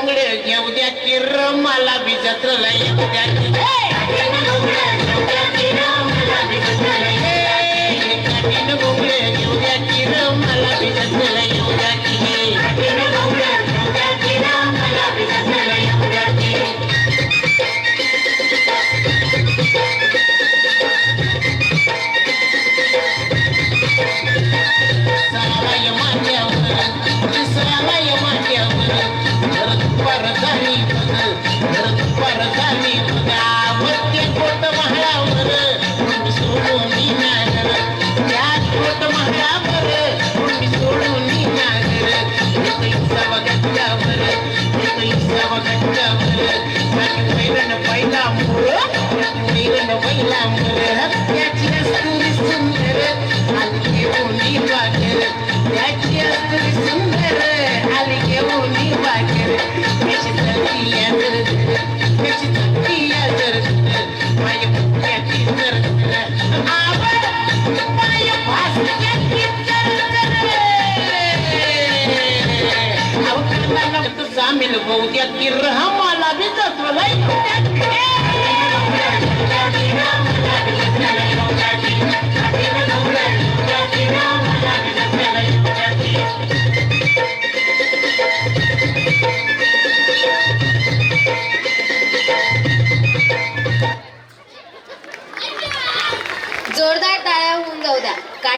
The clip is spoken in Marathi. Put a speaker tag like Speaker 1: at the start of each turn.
Speaker 1: लुंगडे घेऊ द्या किर मला बी जत्रला येऊ द्या की काठीनं लुंगडे घेऊ द्या किर मला बी जत्रला येऊ द्या की साराय मान्यावर घर दुपार झाली आवडते कोट महाळावर मी सोडून नागर त्या कोट महाळावर मी सोडून नागर इसा बघल्यावर वैरण पहिला मुळ त्याची असुरी सुंदर आली घेऊन वाकर त्याची असुरी सुंदर आली घेऊन वाकर त्याची तत्तीया जर माय भुक्याची जर आवड माय भासक्याची जर अवकाशाला तू सामील होऊ द्या की मला बी जत्वला
Speaker 2: जोरदार टाळ्या होऊन जाऊ द्या.